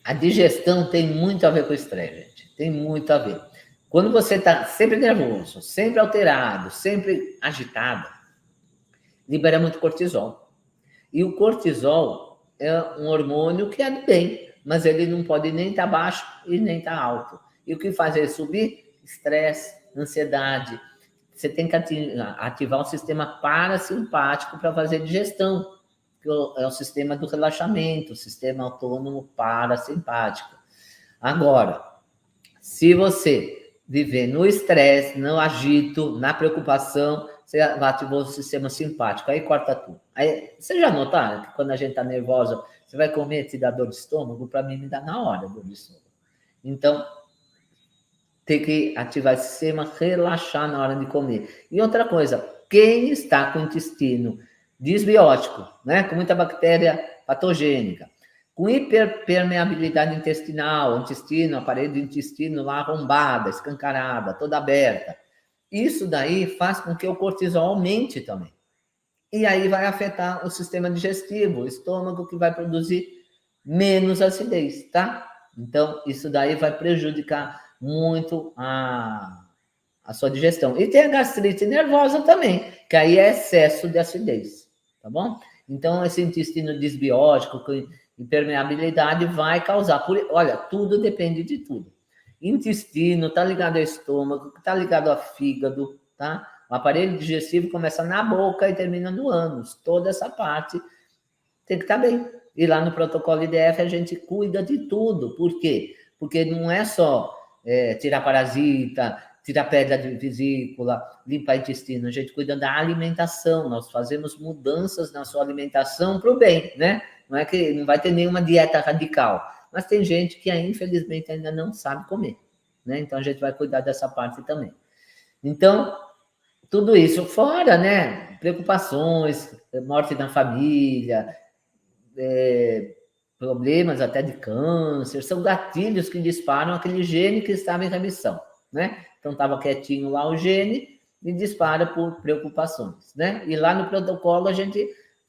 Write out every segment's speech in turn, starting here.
A digestão tem muito a ver com o estresse, gente. Tem muito a ver. Quando você está sempre nervoso, sempre alterado, sempre agitado, libera muito cortisol. E o cortisol é um hormônio que é do bem, mas ele não pode nem estar baixo e nem estar alto. E o que faz ele subir? Estresse, ansiedade. Você tem que ativar o sistema parasimpático para fazer digestão, que é o sistema do relaxamento, o sistema autônomo parasimpático. Agora, se você viver no estresse, no agito, na preocupação, você ativou o sistema simpático, aí corta tudo. Aí, você já notaram que quando a gente está nervosa, você vai comer, te dá dor de estômago? Para mim, me dá na hora dor de estômago. Então, tem que ativar esse sistema, relaxar na hora de comer. E outra coisa, quem está com o intestino disbiótico, né, com muita bactéria patogênica, com hiperpermeabilidade intestinal, intestino, a parede do intestino lá arrombada, escancarada, toda aberta, isso daí faz com que o cortisol aumente também. E aí vai afetar o sistema digestivo, o estômago, que vai produzir menos acidez, tá? Então, isso daí vai prejudicar muito a sua digestão. E tem a gastrite nervosa também, que aí é excesso de acidez, tá bom? Então, esse intestino disbiótico, com impermeabilidade, vai causar. Olha, tudo depende de tudo. Intestino tá ligado ao estômago, tá ligado ao fígado, tá? O aparelho digestivo começa na boca e termina no ânus. Toda essa parte tem que estar bem. E lá no protocolo IDF a gente cuida de tudo. Por quê? Porque não é só tirar parasita, tirar pedra de vesícula, limpar intestino. A gente cuida da alimentação. Nós fazemos mudanças na sua alimentação para o bem, né? Não é que não vai ter nenhuma dieta radical. Mas tem gente que, infelizmente, ainda não sabe comer, né? Então, a gente vai cuidar dessa parte também. Então, tudo isso fora, né? Preocupações, morte na família, problemas até de câncer, são gatilhos que disparam aquele gene que estava em remissão, né? Então, estava quietinho lá o gene e dispara por preocupações, né? E lá no protocolo a gente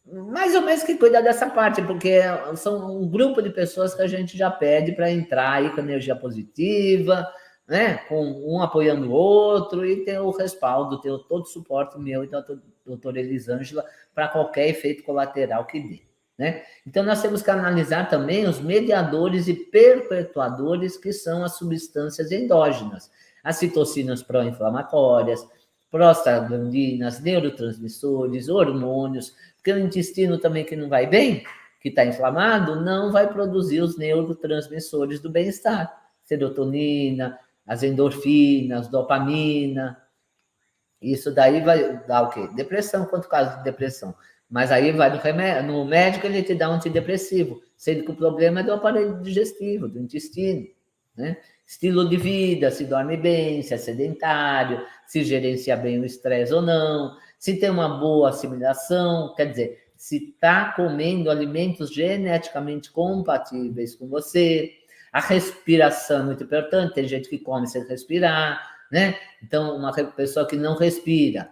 mais ou menos que cuida dessa parte, porque são um grupo de pessoas que a gente já pede para entrar aí com energia positiva, né? Com um apoiando o outro e ter o respaldo, ter todo o suporte meu e da doutora Elisângela para qualquer efeito colateral que dê, né? Então, nós temos que analisar também os mediadores e perpetuadores, que são as substâncias endógenas, as citocinas pró-inflamatórias, prostaglandinas, neurotransmissores, hormônios, porque o intestino também que não vai bem, que está inflamado, não vai produzir os neurotransmissores do bem-estar, serotonina, as endorfinas, dopamina. Isso daí vai dar o quê? Depressão, quanto caso de depressão. Mas aí vai no médico, ele te dá um antidepressivo, sendo que o problema é do aparelho digestivo, do intestino, né? Estilo de vida, se dorme bem, se é sedentário, se gerencia bem o estresse ou não, se tem uma boa assimilação, quer dizer, se está comendo alimentos geneticamente compatíveis com você. A respiração é muito importante, tem gente que come sem respirar, né? Então, uma pessoa que não respira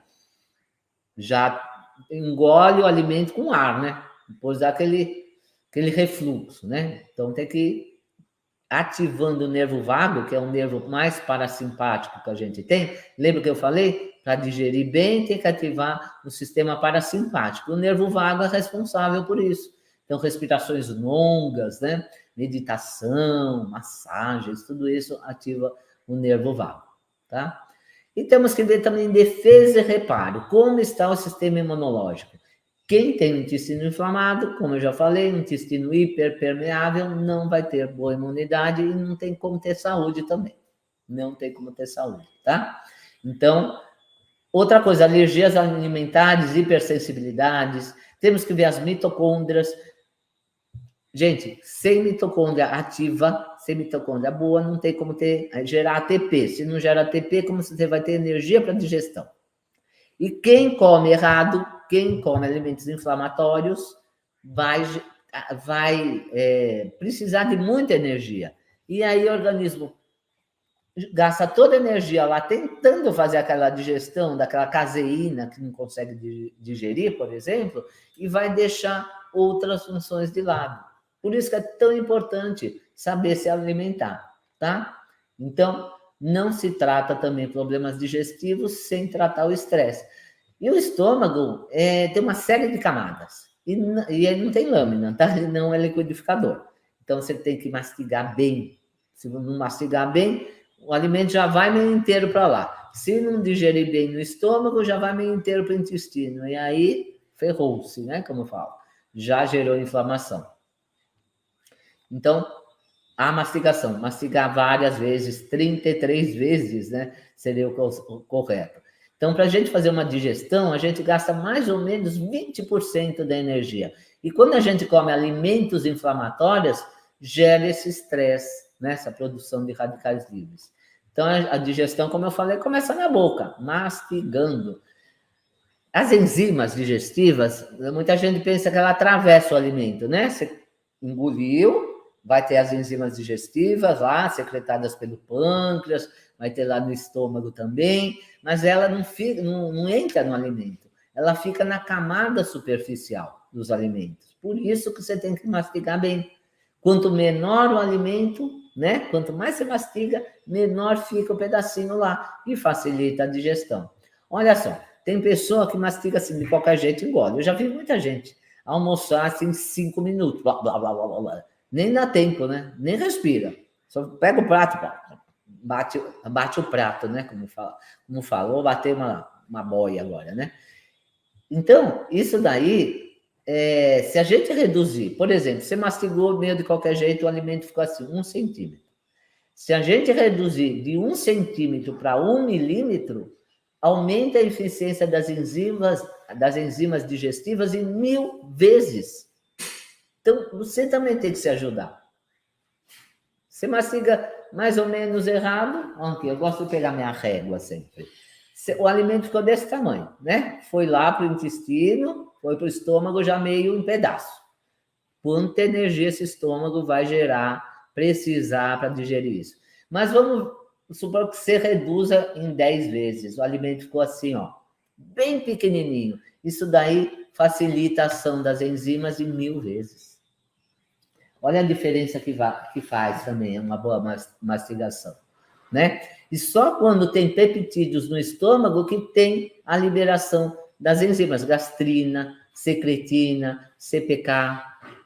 já engole o alimento com ar, né? Depois dá aquele refluxo, né? Então, tem que ir ativando o nervo vago, que é o nervo mais parasimpático que a gente tem. Lembra que eu falei? Para digerir bem, tem que ativar o sistema parasimpático. O nervo vago é responsável por isso. Então, respirações longas, né? Meditação, massagens, tudo isso ativa o nervo vago, tá? E temos que ver também defesa e reparo. Como está o sistema imunológico? Quem tem o intestino inflamado, como eu já falei, um intestino hiperpermeável, não vai ter boa imunidade e não tem como ter saúde também. Não tem como ter saúde, tá? Então, outra coisa, alergias alimentares, hipersensibilidades, temos que ver as mitocôndrias. Gente, sem mitocôndria ativa, sem mitocôndria boa, não tem como gerar ATP. Se não gera ATP, como você vai ter energia para digestão? E quem come errado, quem come alimentos inflamatórios, vai precisar de muita energia. E aí o organismo gasta toda a energia lá tentando fazer aquela digestão daquela caseína que não consegue digerir, por exemplo, e vai deixar outras funções de lado. Por isso que é tão importante saber se alimentar, tá? Então, não se trata também problemas digestivos sem tratar o estresse. E o estômago tem uma série de camadas. E ele não tem lâmina, tá? Ele não é liquidificador. Então, você tem que mastigar bem. Se não mastigar bem, o alimento já vai meio inteiro para lá. Se não digerir bem no estômago, já vai meio inteiro para o intestino. E aí, ferrou-se, né? Como eu falo. Já gerou inflamação. Então, a mastigação. Mastigar várias vezes, 33 vezes, né? Seria o correto. Então, para a gente fazer uma digestão, a gente gasta mais ou menos 20% da energia. E quando a gente come alimentos inflamatórios, gera esse estresse, né? Essa produção de radicais livres. Então, a digestão, como eu falei, começa na boca, mastigando. As enzimas digestivas, muita gente pensa que ela atravessa o alimento, né? Você engoliu, vai ter as enzimas digestivas lá, secretadas pelo pâncreas, vai ter lá no estômago também, mas ela não entra no alimento, ela fica na camada superficial dos alimentos. Por isso que você tem que mastigar bem. Quanto menor o alimento, né? Quanto mais você mastiga, menor fica o pedacinho lá e facilita a digestão. Olha só, tem pessoa que mastiga assim de qualquer jeito e engole. Eu já vi muita gente almoçar assim em 5 minutos, blá, blá, blá, blá, blá. Nem dá tempo, né? Nem respira. Só pega o prato, bate o prato, né? Como falou, bater uma boia agora, né? Então, isso daí, se a gente reduzir, por exemplo, você mastigou meio de qualquer jeito, o alimento ficou assim, 1 centímetro. Se a gente reduzir de 1 centímetro para 1 milímetro, aumenta a eficiência das enzimas digestivas em 1000 vezes. Então, você também tem que se ajudar. Você mastiga mais ou menos errado. Aqui, eu gosto de pegar minha régua sempre. O alimento ficou desse tamanho, né? Foi lá para o intestino, foi para o estômago já meio em pedaço. Quanta energia esse estômago vai precisar para digerir isso. Mas vamos supor que você reduza em 10 vezes. O alimento ficou assim, ó, bem pequenininho. Isso daí facilita a ação das enzimas em 1000 vezes. Olha a diferença que faz também uma boa mastigação, né? E só quando tem peptídeos no estômago que tem a liberação das enzimas, gastrina, secretina, CPK,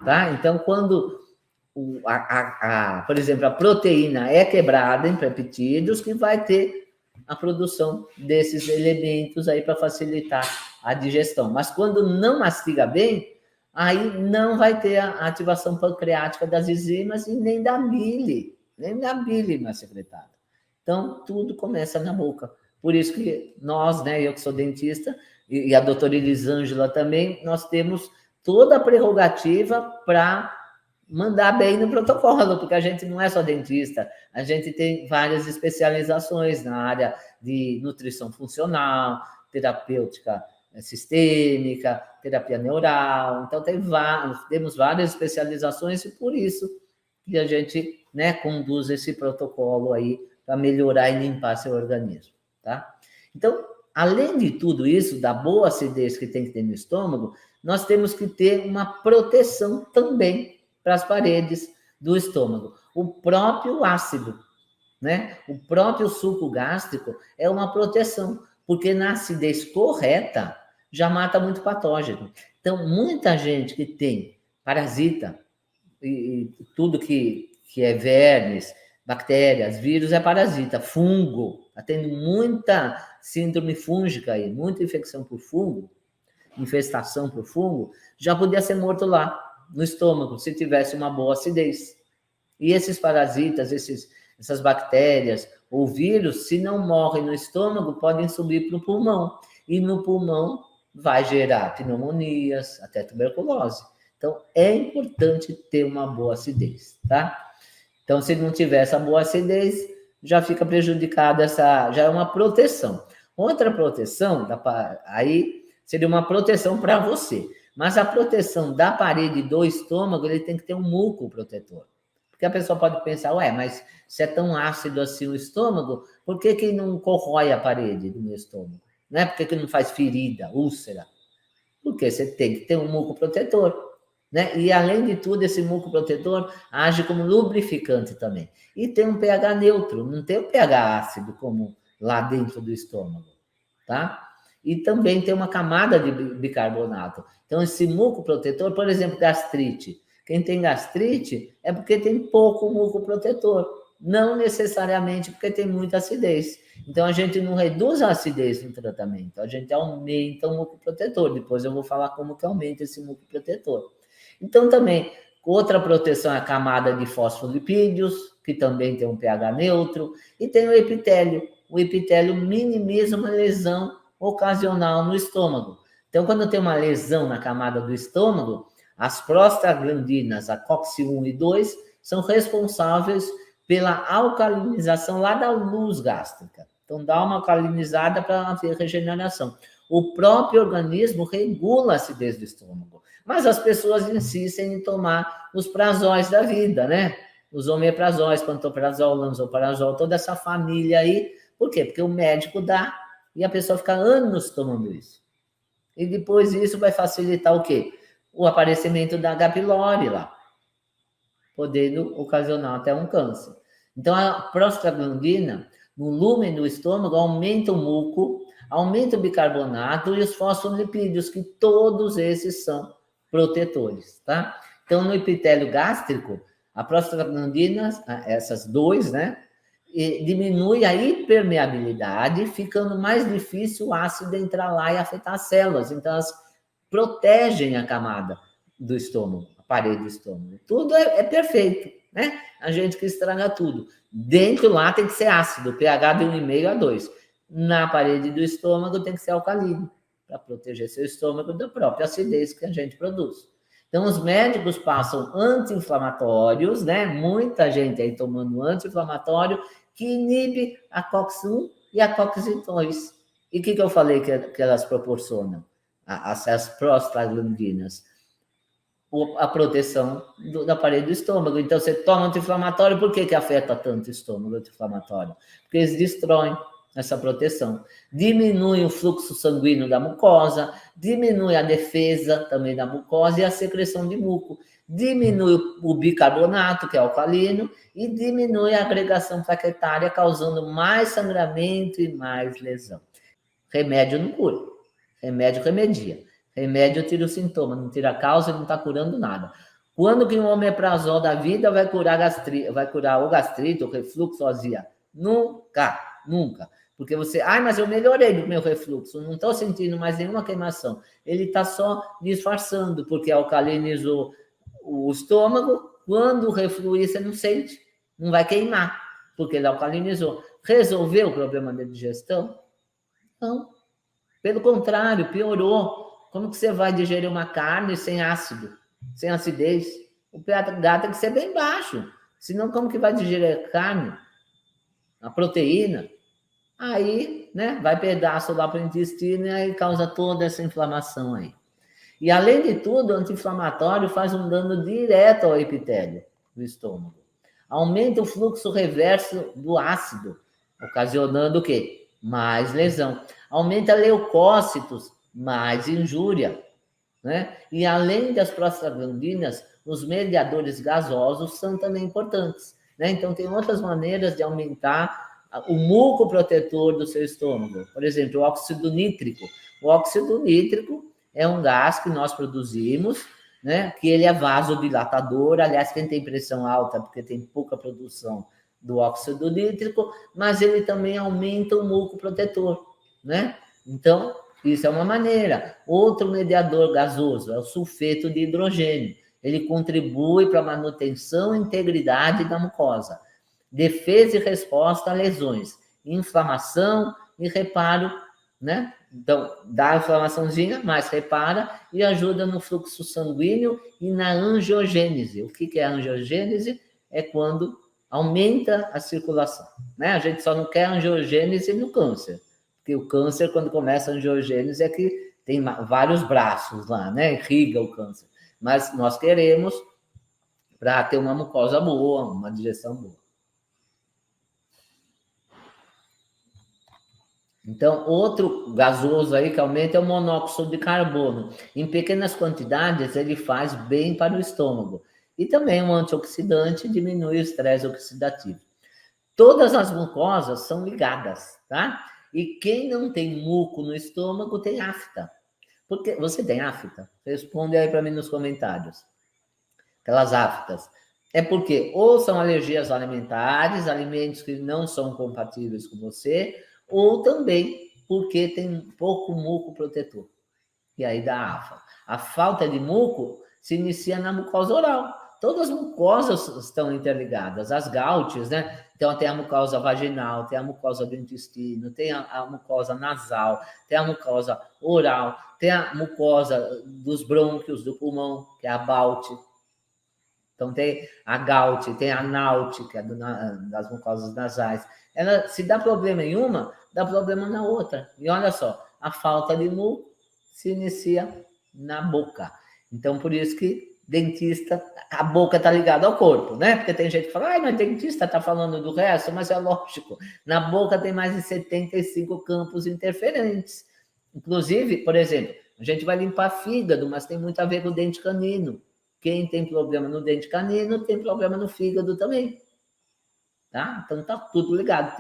tá? Então, quando, por exemplo, a proteína é quebrada em peptídeos, que vai ter a produção desses elementos aí para facilitar a digestão. Mas quando não mastiga bem, aí não vai ter a ativação pancreática das enzimas e nem da bile mais secretada. Então, tudo começa na boca. Por isso que nós, né, eu que sou dentista, e a doutora Elisângela também, nós temos toda a prerrogativa para mandar bem no protocolo, porque a gente não é só dentista, a gente tem várias especializações na área de nutrição funcional, terapêutica sistêmica, terapia neural, então temos várias especializações e por isso que a gente, né, conduz esse protocolo aí para melhorar e limpar seu organismo, tá? Então, além de tudo isso, da boa acidez que tem que ter no estômago, nós temos que ter uma proteção também para as paredes do estômago. O próprio ácido, né? O próprio suco gástrico é uma proteção, porque na acidez correta já mata muito patógeno. Então, muita gente que tem parasita e tudo que é vermes, bactérias, vírus é parasita, fungo, está tendo muita síndrome fúngica aí, muita infecção por fungo, infestação por fungo, já podia ser morto lá no estômago, se tivesse uma boa acidez. E esses parasitas, essas bactérias ou vírus, se não morrem no estômago, podem subir para o pulmão. E no pulmão vai gerar pneumonias, até tuberculose. Então, é importante ter uma boa acidez, tá? Então, se não tiver essa boa acidez, já fica prejudicada já é uma proteção. Outra proteção, aí seria uma proteção para você. Mas a proteção da parede do estômago, ele tem que ter um muco protetor. Porque a pessoa pode pensar, mas se é tão ácido assim o estômago, por que não corrói a parede do meu estômago? Né? Por que não faz ferida, úlcera? Porque você tem que ter um muco protetor. né? E, além de tudo, esse muco protetor age como lubrificante também. E tem um pH neutro, não tem um pH ácido como lá dentro do estômago, tá? E também tem uma camada de bicarbonato. Então, esse muco protetor, por exemplo, gastrite. Quem tem gastrite é porque tem pouco muco protetor, não necessariamente porque tem muita acidez. Então, a gente não reduz a acidez no tratamento, a gente aumenta o muco protetor. Depois eu vou falar como que aumenta esse muco protetor. Então, também, outra proteção é a camada de fosfolipídios, que também tem um pH neutro, e tem o epitélio. O epitélio minimiza uma lesão ocasional no estômago. Então, quando tem uma lesão na camada do estômago, as prostaglandinas, a COX-1 e 2, são responsáveis pela alcalinização lá da luz gástrica. Então, dá uma alcalinizada para haver regeneração. O próprio organismo regula a acidez do estômago. Mas as pessoas insistem em tomar os prazóis da vida, né? Os omeprazóis, pantoprazol, lanzoprazol, toda essa família aí. Por quê? Porque o médico dá e a pessoa fica anos tomando isso. E depois isso vai facilitar o quê? O aparecimento da H. pylori lá, podendo ocasionar até um câncer. Então, a prostaglandina, no lúmen do estômago, aumenta o muco, aumenta o bicarbonato e os fosfolipídios, que todos esses são protetores, tá? Então, no epitélio gástrico, a prostaglandina, essas dois, né? Diminui a hipermeabilidade, ficando mais difícil o ácido entrar lá e afetar as células. Então, elas protegem a camada do estômago, a parede do estômago. Tudo é perfeito, né? A gente que estraga tudo. Dentro lá tem que ser ácido, pH de 1,5 a 2. Na parede do estômago tem que ser alcalino, para proteger seu estômago da própria acidez que a gente produz. Então, os médicos passam anti-inflamatórios, né? Muita gente aí tomando anti-inflamatório que inibe a COX-1 e a COX-2. E o que eu falei que elas proporcionam? As prostaglandinas. A proteção da parede do estômago. Então, você toma anti-inflamatório, por que afeta tanto o estômago anti-inflamatório? Porque eles destroem essa proteção. Diminui o fluxo sanguíneo da mucosa, diminui a defesa também da mucosa e a secreção de muco, diminui o bicarbonato, que é alcalino, e diminui a agregação plaquetária, causando mais sangramento e mais lesão. Remédio não cura, remédio remedia. Remédio tira o sintoma, não tira a causa, não está curando nada. Quando que um omeprazol da vida vai curar vai curar o gastrite, o refluxo, a azia? Nunca, nunca. Porque você, mas eu melhorei do meu refluxo, não estou sentindo mais nenhuma queimação. Ele está só disfarçando, porque alcalinizou o estômago. Quando refluir, você não sente, não vai queimar, porque ele alcalinizou. Resolveu o problema da digestão? Não. Pelo contrário, piorou. Como que você vai digerir uma carne sem ácido, sem acidez? O pH tem que ser bem baixo. Senão, como que vai digerir a carne? A proteína? Aí, né, vai pedaço lá para o intestino e aí causa toda essa inflamação aí. E, além de tudo, o anti-inflamatório faz um dano direto ao epitélio do estômago. Aumenta o fluxo reverso do ácido, ocasionando o quê? Mais lesão. Aumenta leucócitos, mais injúria, né? E, além das prostaglandinas, os mediadores gasosos são também importantes, né? Então, tem outras maneiras de aumentar o muco protetor do seu estômago. Por exemplo, o óxido nítrico. O óxido nítrico é um gás que nós produzimos, né? Que ele é vasodilatador. Aliás, quem tem pressão alta, porque tem pouca produção do óxido nítrico, mas ele também aumenta o muco protetor, né? Então, isso é uma maneira. Outro mediador gasoso é o sulfeto de hidrogênio. Ele contribui para a manutenção e integridade da mucosa, defesa e resposta a lesões, inflamação e reparo, né? Então, dá a inflamaçãozinha, mas repara e ajuda no fluxo sanguíneo e na angiogênese. O que é a angiogênese? É quando aumenta a circulação, né? A gente só não quer angiogênese no câncer, porque o câncer, quando começa a angiogênese, é que tem vários braços lá, né? Irriga o câncer. Mas nós queremos para ter uma mucosa boa, uma digestão boa. Então, outro gasoso aí que aumenta é o monóxido de carbono. Em pequenas quantidades, ele faz bem para o estômago. E também um antioxidante diminui o estresse oxidativo. Todas as mucosas são ligadas, tá? E quem não tem muco no estômago tem afta. Porque você tem afta? Responde aí para mim nos comentários. Aquelas aftas. É porque ou são alergias alimentares, alimentos que não são compatíveis com você, ou também porque tem pouco muco protetor. E aí dá afa. A falta de muco se inicia na mucosa oral. Todas as mucosas estão interligadas, as GAUTs, né? Então tem a mucosa vaginal, tem a mucosa do intestino, tem a mucosa nasal, tem a mucosa oral, tem a mucosa dos brônquios, do pulmão, que é a BALT. Então tem a GAUT, tem a NAUT, que é das mucosas nasais. Ela, se dá problema em uma, dá problema na outra. E olha só, a falta de muco se inicia na boca. Então, por isso que dentista, a boca está ligada ao corpo, né? Porque tem gente que fala, mas dentista está falando do resto, mas é lógico. Na boca tem mais de 75 campos interferentes. Inclusive, por exemplo, a gente vai limpar fígado, mas tem muito a ver com o dente canino. Quem tem problema no dente canino tem problema no fígado também. Tá? Então tá tudo ligado.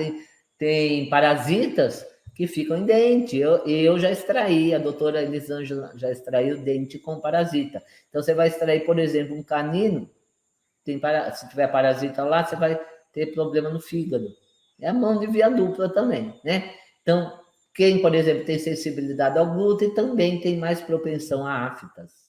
Tem parasitas que ficam em dente. Eu já extraí, a doutora Elisângela já extraiu dente com parasita. Então você vai extrair, por exemplo, um canino, se tiver parasita lá, você vai ter problema no fígado. É a mão de via dupla também, né? Então, quem, por exemplo, tem sensibilidade ao glúten também tem mais propensão a aftas.